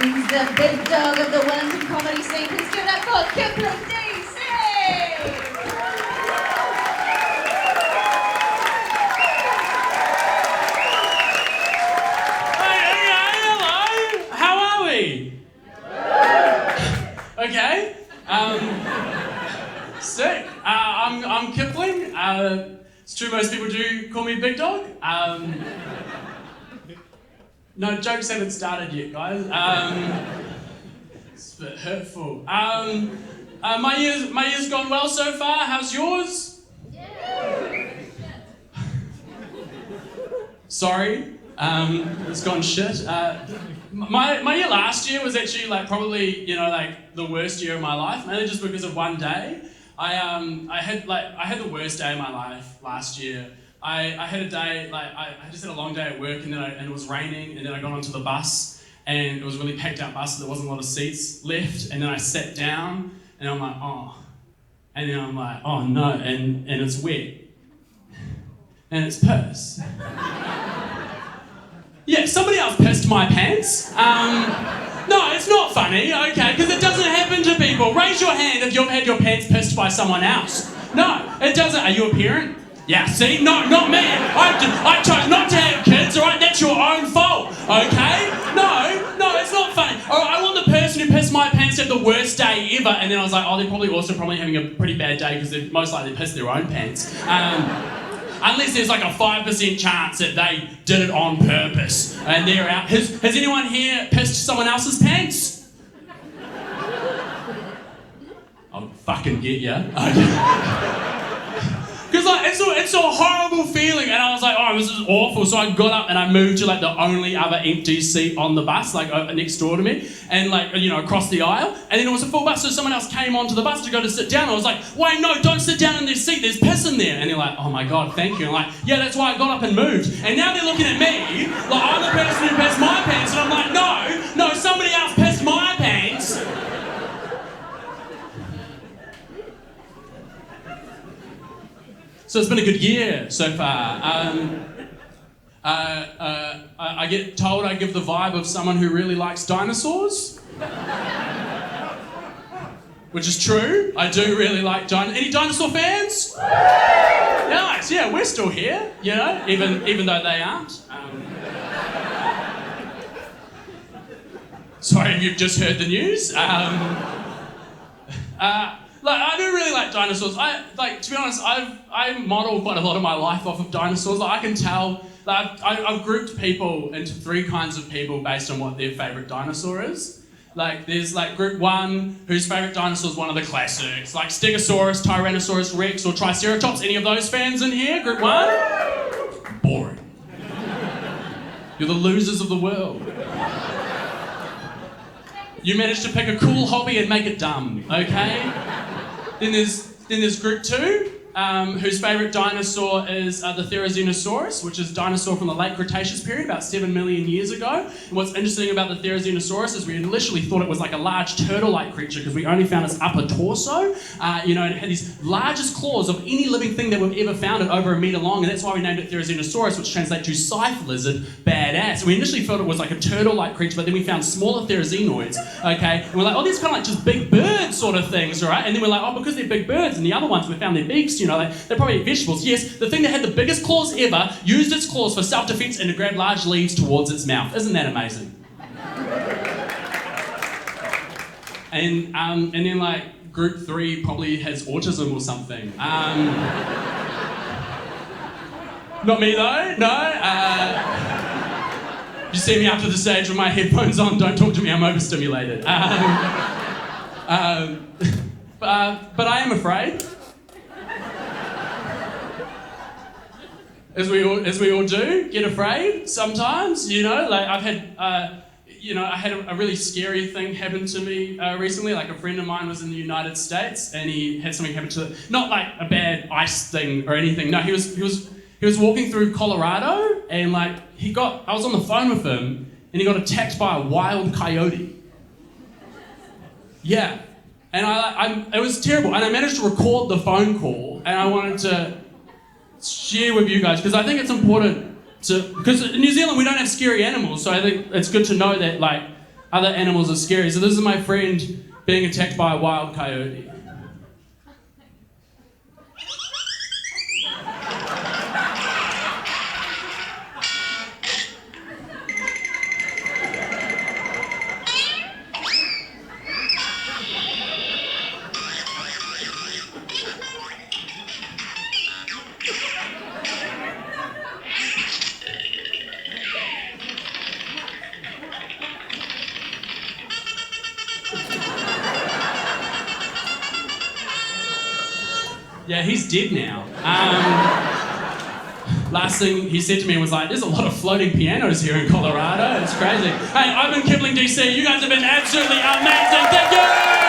He's the big dog of the Wellington comedy scene. Please give it up for Kipling DC! Hello! How are we? Okay. Sick. I'm Kipling. It's true most people do call me Big Dog. No, jokes haven't started yet, guys. It's a bit hurtful. My year's gone well so far. How's yours? Yeah. Sorry, it's gone shit. My year last year was actually probably the worst year of my life, mainly just because of one day. I had the worst day of my life last year. I had a day, I just had a long day at work and it was raining, and then I got onto the bus and it was a really packed out bus, so there wasn't a lot of seats left, and then I sat down and I'm like, oh. And then I'm like, oh no, and it's wet. And it's piss. Yeah, somebody else pissed my pants. No, it's not funny, okay, because it doesn't happen to people. Raise your hand if you've had your pants pissed by someone else. No, it doesn't. Are you a parent? Yeah, see? No, not me. I chose not to have kids, all right? That's your own fault, okay? No, it's not funny. All right, I want the person who pissed my pants to have the worst day ever, and then I was like, oh, they're probably having a pretty bad day because they're most likely pissed their own pants. Unless there's a 5% chance that they did it on purpose and they're out. Has anyone here pissed someone else's pants? I'll fucking get ya. Because it's a horrible feeling, and I was like, oh, this is awful. So I got up and I moved to the only other empty seat on the bus, next door to me, and across the aisle. And then it was a full bus, so someone else came onto the bus to go to sit down. I was like, wait, no, don't sit down in this seat. There's piss in there. And they're like, oh my god, thank you. And I'm like, yeah, that's why I got up and moved. And now they're looking at me like I'm the person who pissed my pants, and I'm like, no, somebody else pissed my pants. So it's been a good year so far. I get told I give the vibe of someone who really likes dinosaurs. Which is true. I do really like dinosaurs. Any dinosaur fans? Nice, yeah, we're still here, even though they aren't. Sorry if you've just heard the news. I do really like dinosaurs. To be honest, I model quite a lot of my life off of dinosaurs. I can tell, I've grouped people into three kinds of people based on what their favourite dinosaur is. There's group one, whose favourite dinosaur is one of the classics, like Stegosaurus, Tyrannosaurus Rex, or Triceratops. Any of those fans in here? Group one? Boring. You're the losers of the world. You managed to pick a cool hobby and make it dumb, okay? Then there's group two, whose favourite dinosaur is the Therizinosaurus, which is a dinosaur from the late Cretaceous period, about 7 million years ago. And what's interesting about the Therizinosaurus is we initially thought it was a large turtle-like creature because we only found its upper torso, and it had these largest claws of any living thing that we've ever found at over 1 metre long, and that's why we named it Therizinosaurus, which translates to scythe lizard, badass. And we initially thought it was a turtle-like creature, but then we found smaller therizinoids, okay? And we're like, oh, these kind of just big bird sort of things, right? And then we're like, oh, because they're big birds, and the other ones, we found their beaks, they probably eat vegetables. Yes, the thing that had the biggest claws ever used its claws for self-defense and to grab large leaves towards its mouth. Isn't that amazing? And then group three probably has autism or something. Not me though, no. If you see me after the stage with my headphones on, don't talk to me, I'm overstimulated. But I am afraid. As we all do, get afraid sometimes, I've had, I had a really scary thing happen to me recently. A friend of mine was in the United States and he had something happen to him. Not a bad ice thing or anything. No, he was walking through Colorado and I was on the phone with him and he got attacked by a wild coyote. Yeah, and it was terrible. And I managed to record the phone call and I wanted to share with you guys because I think it's important because in New Zealand we don't have scary animals, so I think it's good to know that other animals are scary. So this is my friend being attacked by a wild coyote. Yeah, he's dead now. Last thing he said to me was like, there's a lot of floating pianos here in Colorado. It's crazy. Hey, I've been Kipling DC. You guys have been absolutely amazing. Thank you!